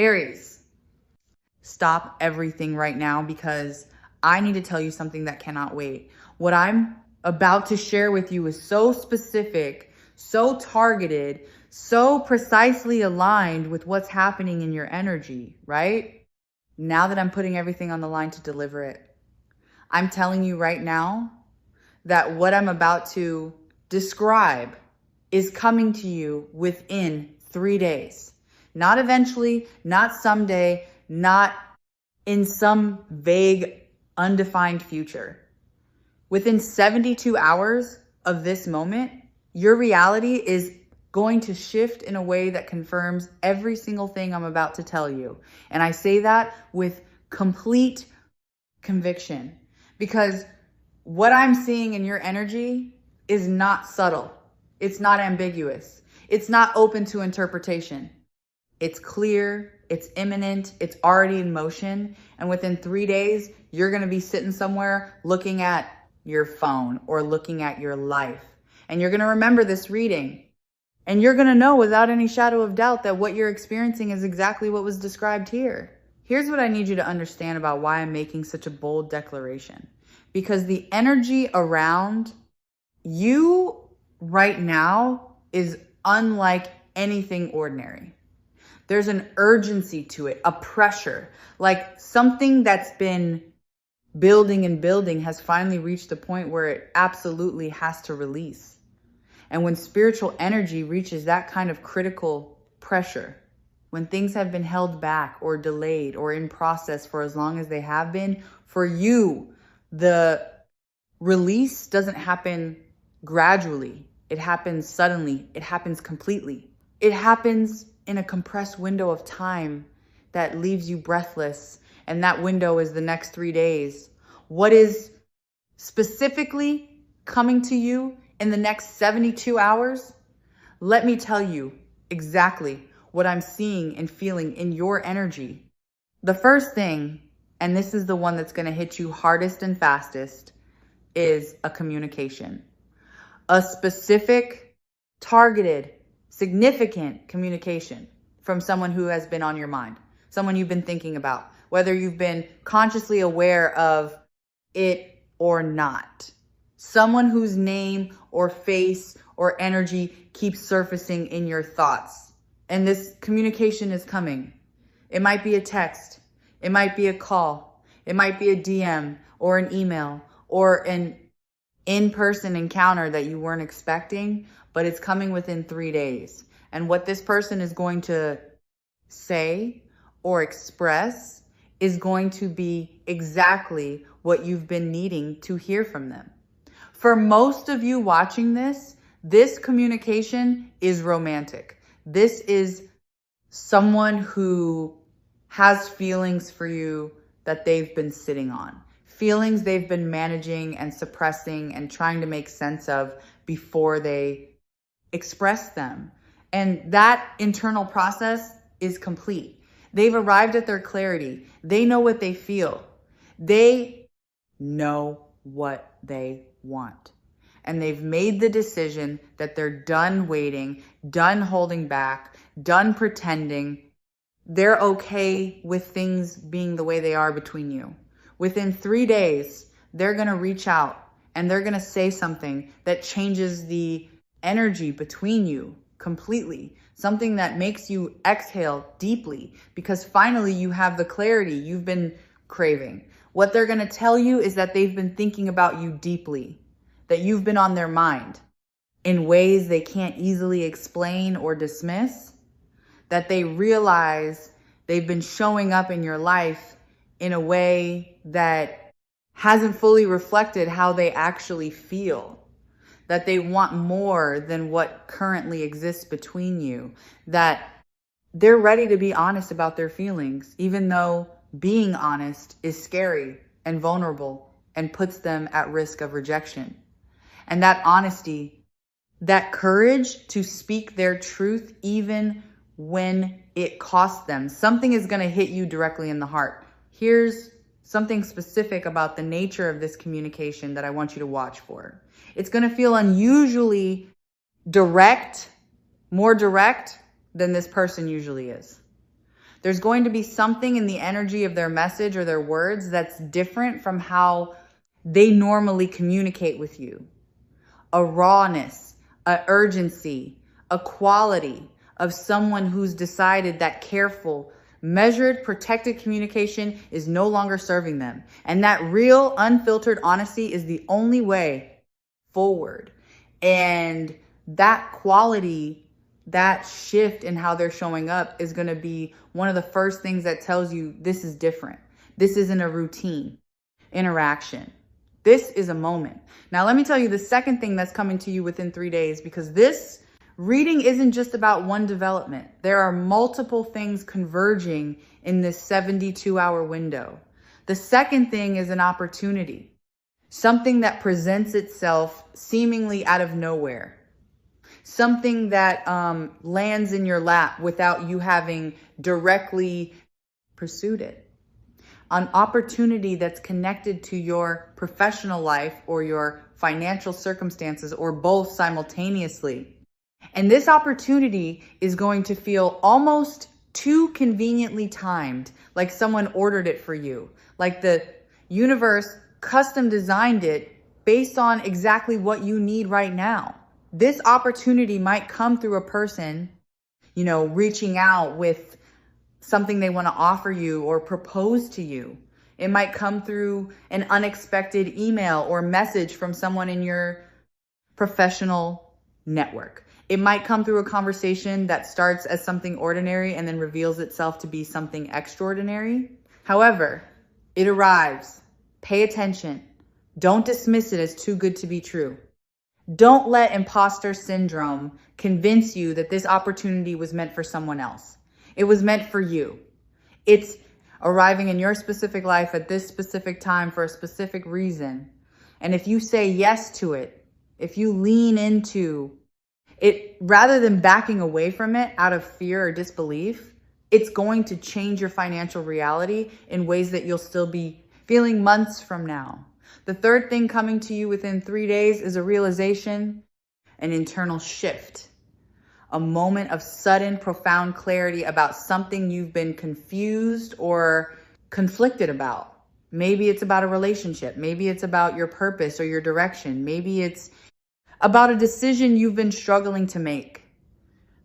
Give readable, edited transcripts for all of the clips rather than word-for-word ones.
Aries, stop everything right now because I need to tell you something that cannot wait. What I'm about to share with you is so specific, so targeted, so precisely aligned with what's happening in your energy, right? Now that I'm putting everything on the line to deliver it, I'm telling you right now that what I'm about to describe is coming to you within 3 days. Not eventually, not someday, not in some vague, undefined future. Within 72 hours of this moment, your reality is going to shift in a way that confirms every single thing I'm about to tell you. And I say that with complete conviction because what I'm seeing in your energy is not subtle. It's not ambiguous. It's not open to interpretation. It's clear, it's imminent, it's already in motion. And within 3 days, you're going to be sitting somewhere looking at your phone or looking at your life. And you're going to remember this reading. And you're going to know without any shadow of doubt that what you're experiencing is exactly what was described here. Here's what I need you to understand about why I'm making such a bold declaration. Because the energy around you right now is unlike anything ordinary. There's an urgency to it, a pressure, like something that's been building and building has finally reached the point where it absolutely has to release. And when spiritual energy reaches that kind of critical pressure, when things have been held back or delayed or in process for as long as they have been, for you, the release doesn't happen gradually. It happens suddenly. It happens completely. It happens in a compressed window of time that leaves you breathless. And that window is the next 3 days. What is specifically coming to you in the next 72 hours? Let me tell you exactly what I'm seeing and feeling in your energy. The first thing, and this is the one that's going to hit you hardest and fastest, is a communication. A specific, targeted, significant communication from someone who has been on your mind, someone you've been thinking about, whether you've been consciously aware of it or not. Someone whose name or face or energy keeps surfacing in your thoughts. And this communication is coming. It might be a text. It might be a call. It might be a DM or an email or an in-person encounter that you weren't expecting, but it's coming within 3 days. And what this person is going to say or express is going to be exactly what you've been needing to hear from them. For most of you watching this, this communication is romantic. This is someone who has feelings for you that they've been sitting on. Feelings they've been managing and suppressing and trying to make sense of before they express them. And that internal process is complete. They've arrived at their clarity. They know what they feel. They know what they want. And they've made the decision that they're done waiting, done holding back, done pretending. They're okay with things being the way they are between you. Within 3 days, they're going to reach out and they're going to say something that changes the energy between you completely. Something that makes you exhale deeply because finally you have the clarity you've been craving. What they're going to tell you is that they've been thinking about you deeply, that you've been on their mind in ways they can't easily explain or dismiss, that they realize they've been showing up in your life in a way that hasn't fully reflected how they actually feel, that they want more than what currently exists between you, that they're ready to be honest about their feelings, even though being honest is scary and vulnerable and puts them at risk of rejection. And that honesty, that courage to speak their truth, even when it costs them, something is going to hit you directly in the heart. Here's something specific about the nature of this communication that I want you to watch for. It's going to feel unusually direct, more direct than this person usually is. There's going to be something in the energy of their message or their words that's different from how they normally communicate with you. A rawness, a urgency, a quality of someone who's decided that careful, measured, protected communication is no longer serving them. And that real, unfiltered honesty is the only way forward. And that quality, that shift in how they're showing up is going to be one of the first things that tells you this is different. This isn't a routine interaction. This is a moment. Now, let me tell you the second thing that's coming to you within 3 days, because this reading isn't just about one development. There are multiple things converging in this 72-hour window. The second thing is an opportunity, something that presents itself seemingly out of nowhere, something that lands in your lap without you having directly pursued it. An opportunity that's connected to your professional life or your financial circumstances or both simultaneously. And this opportunity is going to feel almost too conveniently timed, like someone ordered it for you, like the universe custom designed it based on exactly what you need right now. This opportunity might come through a person, reaching out with something they want to offer you or propose to you. It might come through an unexpected email or message from someone in your professional network. It might come through a conversation that starts as something ordinary and then reveals itself to be something extraordinary. However, it arrives. Pay attention. Don't dismiss it as too good to be true. Don't let imposter syndrome convince you that this opportunity was meant for someone else. It was meant for you. It's arriving in your specific life at this specific time for a specific reason. And if you say yes to it, if you lean into it, rather than backing away from it out of fear or disbelief, it's going to change your financial reality in ways that you'll still be feeling months from now. The third thing coming to you within 3 days is a realization, an internal shift. A moment of sudden, profound clarity about something you've been confused or conflicted about. Maybe it's about a relationship. Maybe it's about your purpose or your direction. Maybe it's about a decision you've been struggling to make.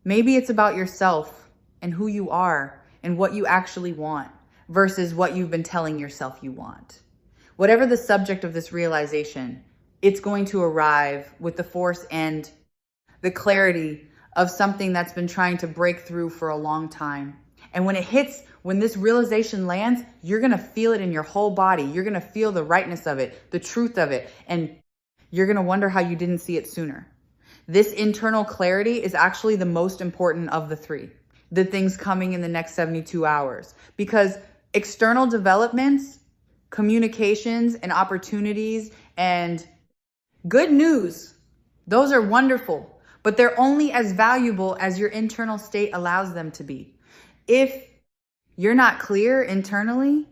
Maybe it's about yourself and who you are and what you actually want versus what you've been telling yourself you want. Whatever the subject of this realization, it's going to arrive with the force and the clarity of something that's been trying to break through for a long time. And when it hits, when this realization lands, you're going to feel it in your whole body. You're going to feel the rightness of it, the truth of it. And you're going to wonder how you didn't see it sooner. This internal clarity is actually the most important of the three, the things coming in the next 72 hours. Because external developments, communications and opportunities and good news, those are wonderful. But they're only as valuable as your internal state allows them to be. If you're not clear internally,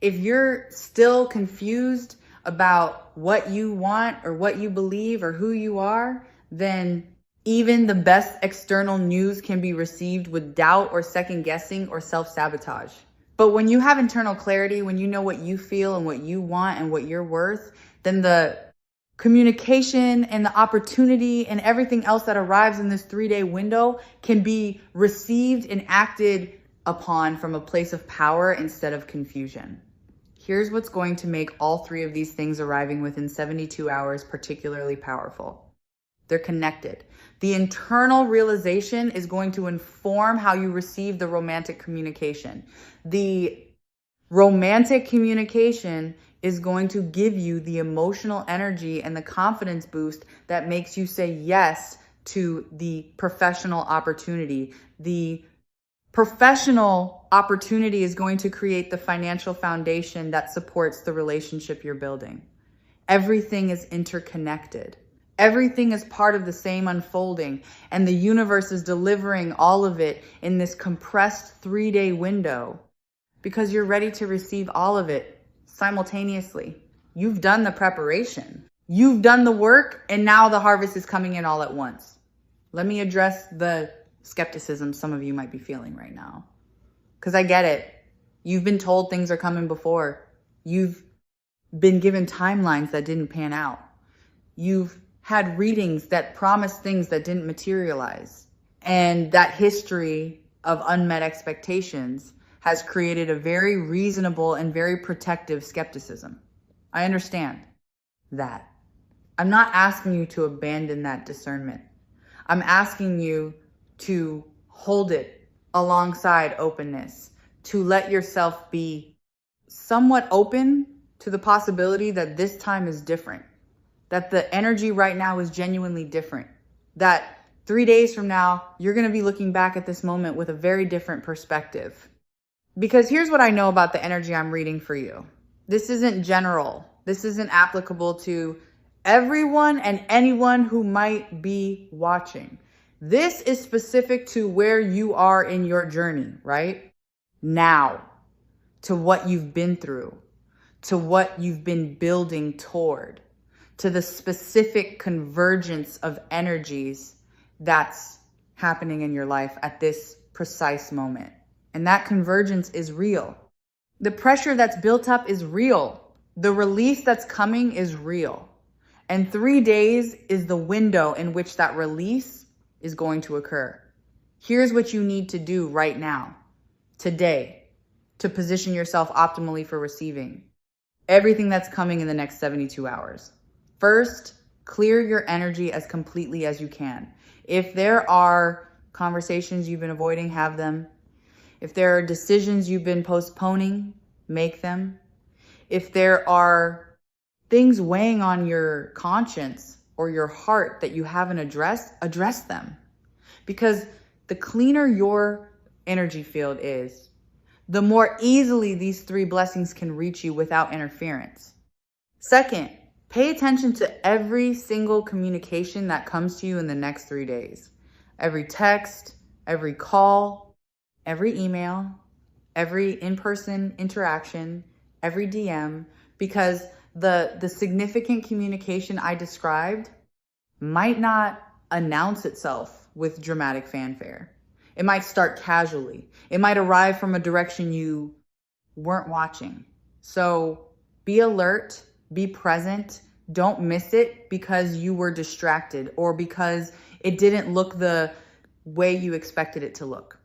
if you're still confused about what you want or what you believe or who you are, then even the best external news can be received with doubt or second guessing or self-sabotage. But when you have internal clarity, when you know what you feel and what you want and what you're worth, then the communication and the opportunity and everything else that arrives in this 3-day window can be received and acted upon from a place of power instead of confusion. Here's what's going to make all three of these things arriving within 72 hours particularly powerful. They're connected. The internal realization is going to inform how you receive the romantic communication. The romantic communication is going to give you the emotional energy and the confidence boost that makes you say yes to the professional opportunity. The professional opportunity is going to create the financial foundation that supports the relationship you're building. Everything is interconnected. Everything is part of the same unfolding, and the universe is delivering all of it in this compressed 3-day window because you're ready to receive all of it simultaneously. You've done the preparation. You've done the work, and now the harvest is coming in all at once. Let me address the skepticism some of you might be feeling right now. because I get it. You've been told things are coming before. You've been given timelines that didn't pan out. You've had readings that promised things that didn't materialize. And that history of unmet expectations has created a very reasonable and very protective skepticism. I understand that. I'm not asking you to abandon that discernment. I'm asking you to hold it alongside openness, to let yourself be somewhat open to the possibility that this time is different, that the energy right now is genuinely different, that 3 days from now, you're going to be looking back at this moment with a very different perspective. Because here's what I know about the energy I'm reading for you. This isn't general. This isn't applicable to everyone and anyone who might be watching. This is specific to where you are in your journey, right? Now, to what you've been through, to what you've been building toward, to the specific convergence of energies that's happening in your life at this precise moment. And that convergence is real. The pressure that's built up is real. The release that's coming is real. And 3 days is the window in which that release is going to occur. Here's what you need to do right now, today, to position yourself optimally for receiving everything that's coming in the next 72 hours. First, clear your energy as completely as you can. If there are conversations you've been avoiding, have them. If there are decisions you've been postponing, make them. If there are things weighing on your conscience or your heart that you haven't addressed, address them. Because the cleaner your energy field is, the more easily these 3 blessings can reach you without interference. Second, pay attention to every single communication that comes to you in the next 3 days. Every text, every call, every email, every in-person interaction, every DM, because the significant communication I described might not announce itself with dramatic fanfare. It might start casually. It might arrive from a direction you weren't watching. So be alert, be present. Don't miss it because you were distracted or because it didn't look the way you expected it to look.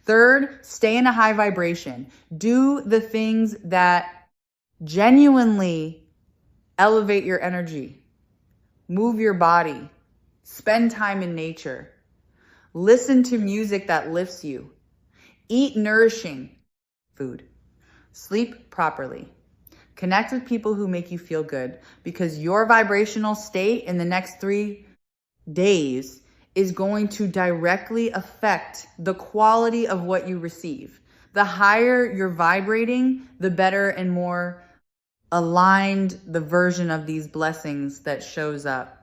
Third, stay in a high vibration. Do the things that genuinely elevate your energy. Move your body. Spend time in nature. Listen to music that lifts you. Eat nourishing food. Sleep properly. Connect with people who make you feel good, because your vibrational state in the next 3 days is going to directly affect the quality of what you receive. The higher you're vibrating, the better and more aligned the version of these blessings that shows up.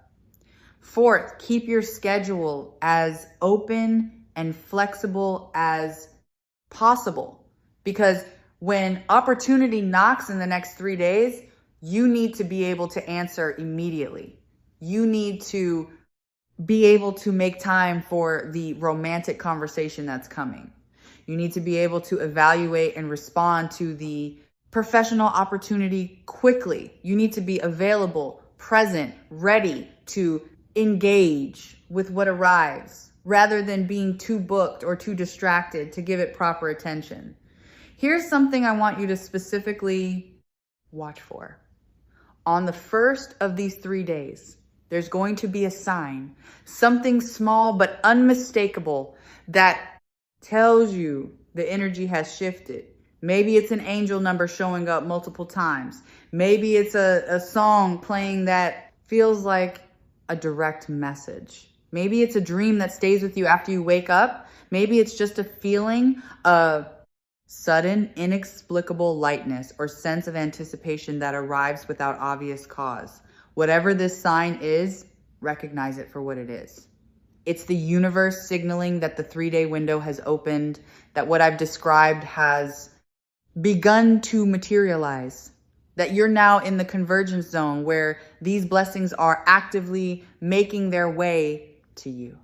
Fourth, keep your schedule as open and flexible as possible, because when opportunity knocks in the next 3 days, you need to be able to answer immediately. You need to be able to make time for the romantic conversation that's coming. You need to be able to evaluate and respond to the professional opportunity quickly. You need to be available, present, ready to engage with what arrives, rather than being too booked or too distracted to give it proper attention. Here's something I want you to specifically watch for. On the first of these 3 days, there's going to be a sign, something small but unmistakable, that tells you the energy has shifted. Maybe it's an angel number showing up multiple times. Maybe it's a song playing that feels like a direct message. Maybe it's a dream that stays with you after you wake up. Maybe it's just a feeling of sudden, inexplicable lightness or sense of anticipation that arrives without obvious cause. Whatever this sign is, recognize it for what it is. It's the universe signaling that the 3-day window has opened, that what I've described has begun to materialize, that you're now in the convergence zone where these blessings are actively making their way to you.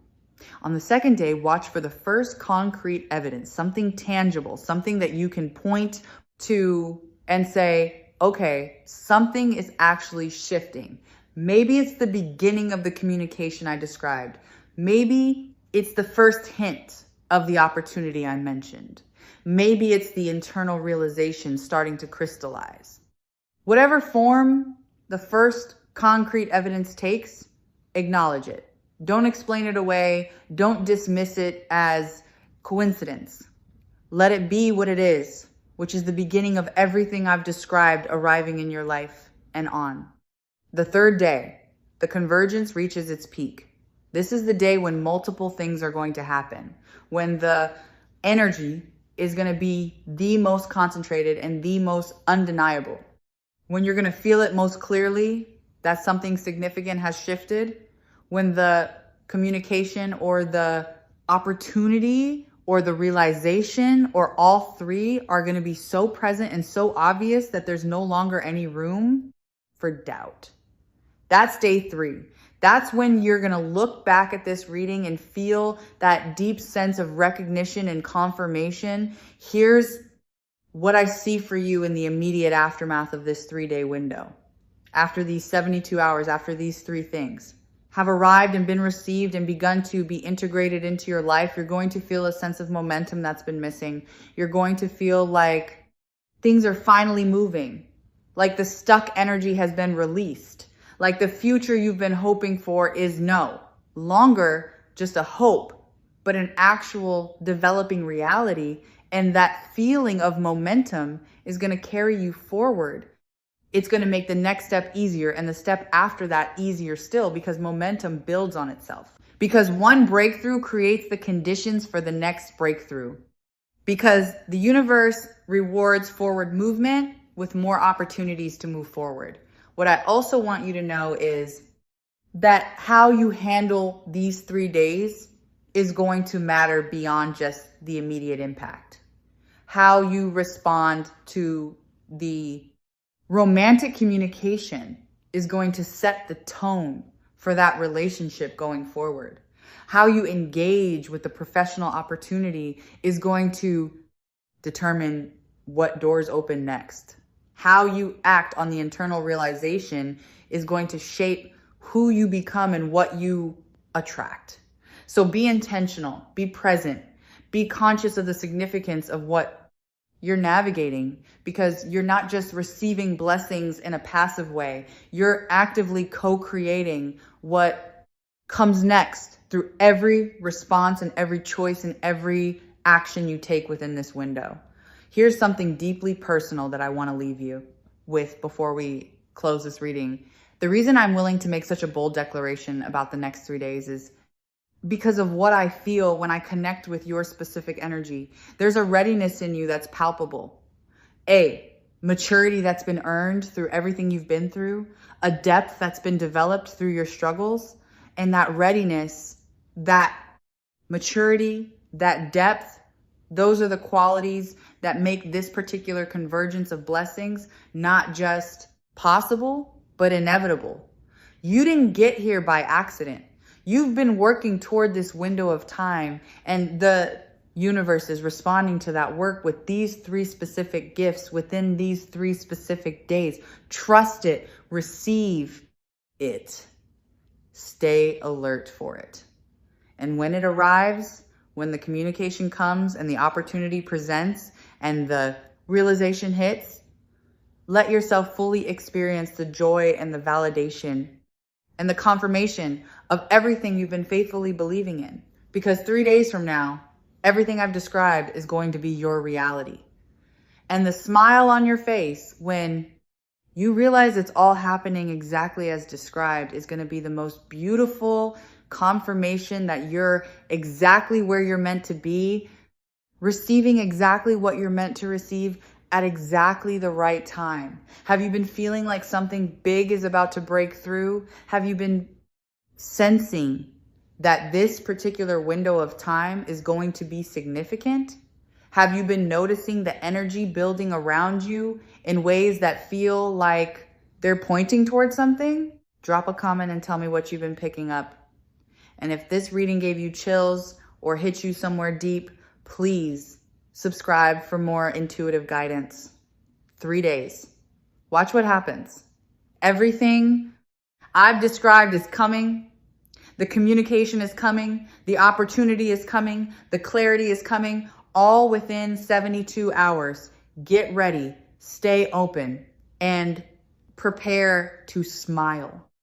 On the second day, watch for the first concrete evidence, something tangible, something that you can point to and say, okay, something is actually shifting. Maybe it's the beginning of the communication I described. Maybe it's the first hint of the opportunity I mentioned. Maybe it's the internal realization starting to crystallize. Whatever form the first concrete evidence takes, acknowledge it. Don't explain it away. Don't dismiss it as coincidence. Let it be what it is, which is the beginning of everything I've described arriving in your life and on. The third day, the convergence reaches its peak. This is the day when multiple things are going to happen, when the energy is going to be the most concentrated and the most undeniable. When you're going to feel it most clearly that something significant has shifted, when the communication or the opportunity or the realization or all three are going to be so present and so obvious that there's no longer any room for doubt. That's day 3. That's when you're going to look back at this reading and feel that deep sense of recognition and confirmation. Here's what I see for you in the immediate aftermath of this 3-day window. After these 72 hours, after these 3 things have arrived and been received and begun to be integrated into your life, you're going to feel a sense of momentum that's been missing. You're going to feel like things are finally moving, like the stuck energy has been released, like the future you've been hoping for is no longer just a hope, but an actual developing reality. And that feeling of momentum is going to carry you forward. It's going to make the next step easier and the step after that easier still, because momentum builds on itself. Because one breakthrough creates the conditions for the next breakthrough. Because the universe rewards forward movement with more opportunities to move forward. What I also want you to know is that how you handle these 3 days is going to matter beyond just the immediate impact. How you respond to the romantic communication is going to set the tone for that relationship going forward. How you engage with the professional opportunity is going to determine what doors open next. How you act on the internal realization is going to shape who you become and what you attract. So be intentional, be present, be conscious of the significance of what you're navigating, because you're not just receiving blessings in a passive way. You're actively co-creating what comes next through every response and every choice and every action you take within this window. Here's something deeply personal that I want to leave you with before we close this reading. The reason I'm willing to make such a bold declaration about the next 3 days is because of what I feel when I connect with your specific energy. There's a readiness in you that's palpable. A maturity that's been earned through everything you've been through, a depth that's been developed through your struggles, and that readiness, that maturity, that depth, those are the qualities that make this particular convergence of blessings not just possible, but inevitable. You didn't get here by accident. You've been working toward this window of time, and the universe is responding to that work with these 3 specific gifts within these 3 specific days. Trust it, receive it, stay alert for it. And when it arrives, when the communication comes and the opportunity presents and the realization hits, let yourself fully experience the joy and the validation and the confirmation of everything you've been faithfully believing in. Because 3 days from now, everything I've described is going to be your reality. And the smile on your face when you realize it's all happening exactly as described is going to be the most beautiful confirmation that you're exactly where you're meant to be, receiving exactly what you're meant to receive at exactly the right time. Have you been feeling like something big is about to break through? Have you been sensing that this particular window of time is going to be significant? Have you been noticing the energy building around you in ways that feel like they're pointing towards something? Drop a comment and tell me what you've been picking up. And if this reading gave you chills or hit you somewhere deep, please subscribe for more intuitive guidance. 3 days. Watch what happens. Everything I've described is coming. The communication is coming. The opportunity is coming. The clarity is coming, all within 72 hours. Get ready, stay open, and prepare to smile.